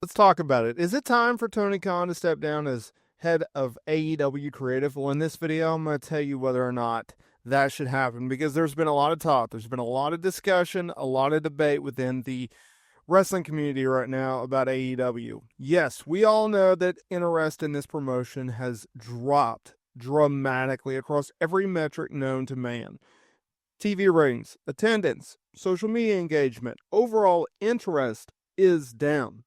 Let's talk about it. Is it time for Tony Khan to step down as head of AEW Creative? Well, in this video, I'm going to tell you whether or not that should happen because there's been a lot of talk. There's been a lot of discussion, a lot of debate within the wrestling community right now about AEW. Yes, we all know that interest in this promotion has dropped dramatically across every metric known to man. TV ratings, attendance, social media engagement, overall interest is down.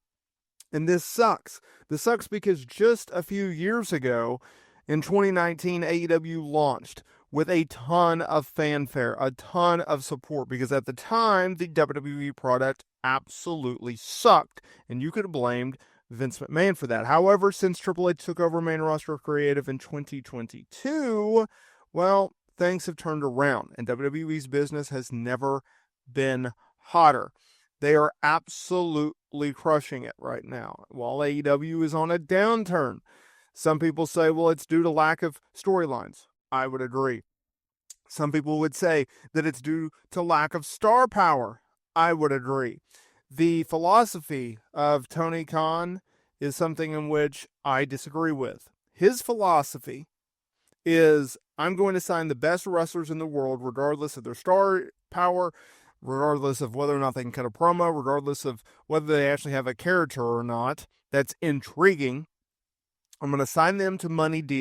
And this sucks. This sucks because just a few years ago, in 2019, AEW launched with a ton of fanfare, a ton of support, because at the time, the WWE product absolutely sucked, and you could have blamed Vince McMahon for that. However, since Triple H took over main roster creative in 2022, well, things have turned around, and WWE's business has never been hotter. They are absolutely crushing it right now, while AEW is on a downturn. Some people say, well, it's due to lack of storylines. I would agree. Some people would say that it's due to lack of star power. I would agree. The philosophy of Tony Khan is something in which I disagree with. His philosophy is, I'm going to sign the best wrestlers in the world, regardless of their star power, regardless of whether or not they can cut a promo, regardless of whether they actually have a character or not. That's intriguing. I'm going to sign them to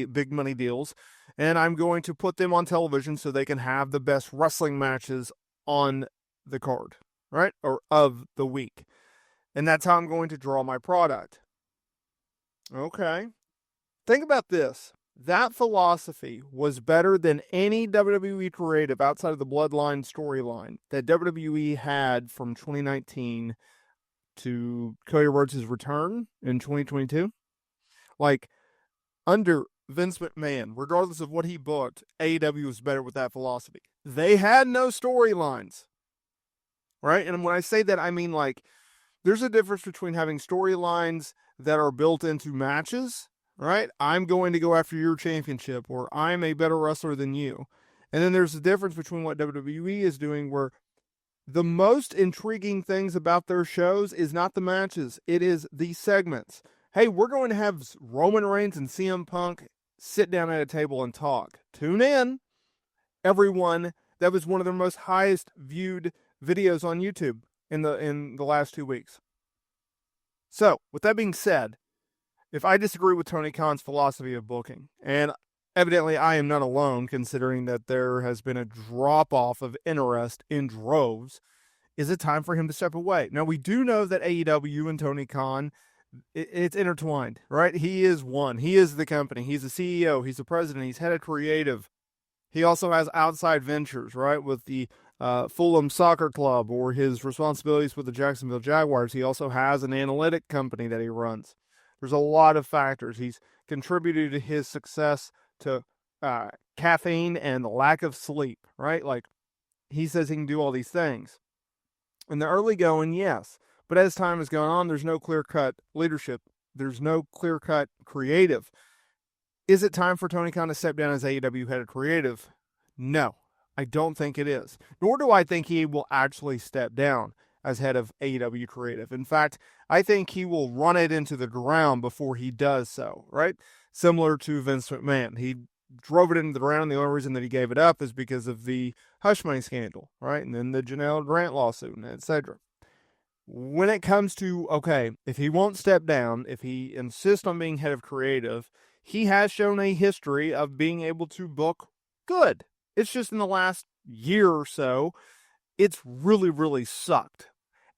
big money deals, and I'm going to put them on television so they can have the best wrestling matches on the card, right? Or of the week. And that's how I'm going to draw my product. Okay. Think about this. That philosophy was better than any WWE creative outside of the Bloodline storyline that WWE had from 2019 to Cody Rhodes' return in 2022. Like, under Vince McMahon, regardless of what he booked, AEW was better with that philosophy. They had no storylines, right? And when I say that, I mean, like, there's a difference between having storylines that are built into matches, right? I'm going to go after your championship, or I'm a better wrestler than you. And then there's a difference between what WWE is doing, where the most intriguing things about their shows is not the matches, it is the segments. Hey, we're going to have Roman Reigns and CM Punk sit down at a table and talk. Tune in, everyone. That was one of their most highest viewed videos on YouTube in the last 2 weeks. So, with that being said, if I disagree with Tony Khan's philosophy of booking, and evidently I am not alone considering that there has been a drop-off of interest in droves, is it time for him to step away? Now, we do know that AEW and Tony Khan, it's intertwined, right? He is one. He is the company. He's the CEO. He's the president. He's head of creative. He also has outside ventures, right, with the Fulham Soccer Club or his responsibilities with the Jacksonville Jaguars. He also has an analytic company that he runs. There's a lot of factors. He's contributed to his success to caffeine and the lack of sleep, right? Like, he says he can do all these things. In the early going, yes. But as time has gone on, there's no clear-cut leadership. There's no clear-cut creative. Is it time for Tony Khan to step down as AEW head of creative? No, I don't think it is. Nor do I think he will actually step down as head of AEW creative. In fact, I think he will run it into the ground before he does so, right? Similar to Vince McMahon. He drove it into the ground. The only reason that he gave it up is because of the hush money scandal, right? And then the Janelle Grant lawsuit, and etc. When it comes to, okay, if he won't step down, if he insists on being head of creative, he has shown a history of being able to book good. It's just in the last year or so, it's really, really sucked.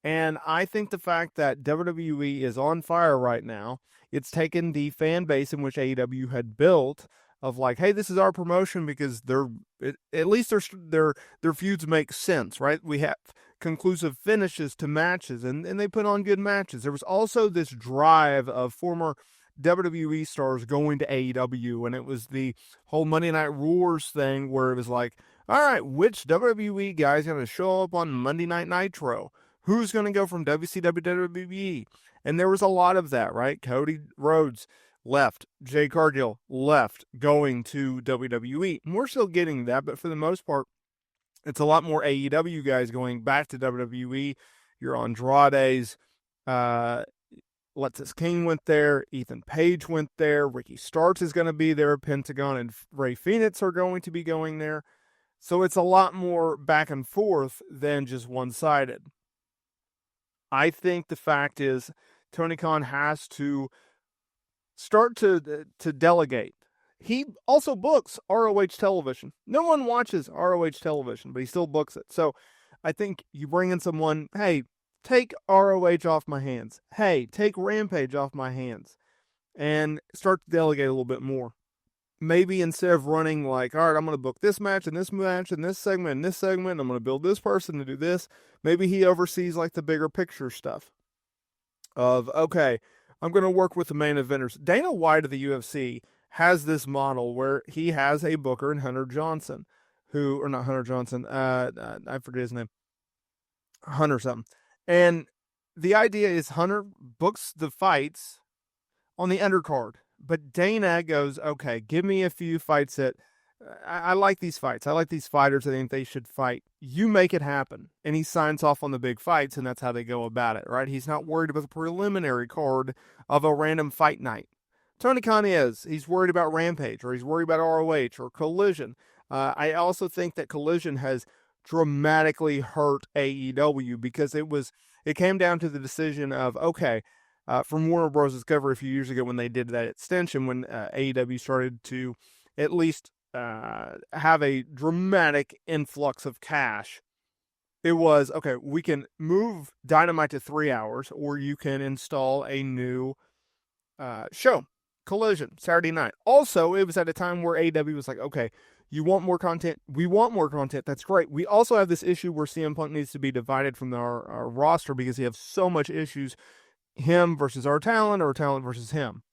And I think the fact that WWE is on fire right now, it's taken the fan base in which AEW had built of like, hey, this is our promotion because at least their feuds make sense, right? We have conclusive finishes to matches, and they put on good matches. There was also this drive of former WWE stars going to AEW, and it was the whole Monday Night Wars thing where it was like, all right, which WWE guy is going to show up on Monday Night Nitro? Who's going to go from WCW to WWE? And there was a lot of that, right? Cody Rhodes left. Jay Cargill left, going to WWE. And we're still getting that, but for the most part, it's a lot more AEW guys going back to WWE. Your Andrades, Alexis King went there. Ethan Page went there. Ricky Starks is going to be there. Pentagon and Ray Phoenix are going to be going there. So it's a lot more back and forth than just one-sided. I think the fact is Tony Khan has to start to delegate. He also books ROH television. No one watches ROH television, but he still books it. So I think you bring in someone, hey, take ROH off my hands. Hey, take Rampage off my hands. And start to delegate a little bit more. Maybe instead of running like, all right, I'm going to book this match and this match and this segment and this segment, I'm going to build this person to do this. Maybe he oversees like the bigger picture stuff of, okay, I'm going to work with the main eventers. Dana White of the UFC has this model where he has a booker in Hunter Johnson, or not Hunter Johnson, I forget his name, Hunter something. And the idea is Hunter books the fights on the undercard. But Dana goes, okay, give me a few fights that I like these fights. I like these fighters. I think they should fight. You make it happen. And he signs off on the big fights, and that's how they go about it, right? He's not worried about the preliminary card of a random fight night. Tony Khan is. He's worried about Rampage, or he's worried about ROH, or Collision. I also think that Collision has dramatically hurt AEW because it came down to the decision of, okay, from Warner Bros. Discovery a few years ago when they did that extension, when AEW started to at least have a dramatic influx of cash, it was, okay, we can move Dynamite to 3 hours, or you can install a new show, Collision, Saturday night. Also, it was at a time where AEW was like, okay, you want more content? We want more content. That's great. We also have this issue where CM Punk needs to be divided from our roster because he has so much issues, him versus our talent, or talent versus him.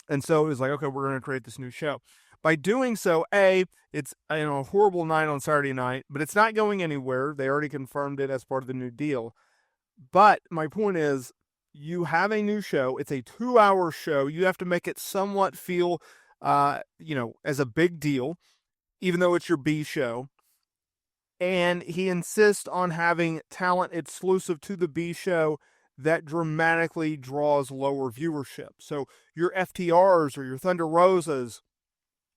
And so it was like, okay, we're going to create this new show. By doing so, it's a horrible night on Saturday night, but it's not going anywhere. They already confirmed it as part of the new deal. But my point is, you have a new show. It's a 2-hour show. You have to make it somewhat feel, as a big deal, even though it's your B show. And he insists on having talent exclusive to the B show that dramatically draws lower viewership. So your FTRs or your Thunder Rosas,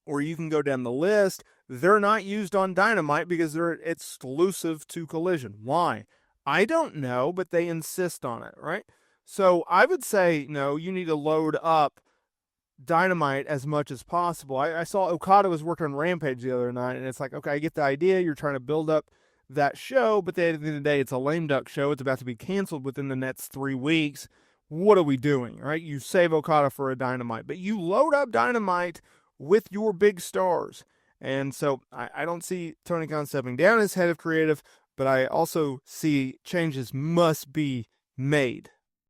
or you can go down the list, they're not used on Dynamite because they're exclusive to Collision. Why? I don't know, but they insist on it, right? So I would say, no, you need to load up Dynamite as much as possible. I saw Okada was working on Rampage the other night, and it's like, okay, I get the idea. You're trying to build up that show, but at the end of the day, it's a lame duck show. It's about to be canceled within the next 3 weeks. What are we doing, right? You save Okada for a Dynamite, but you load up Dynamite with your big stars. And so I don't see Tony Khan stepping down as head of creative, but I also see changes must be made.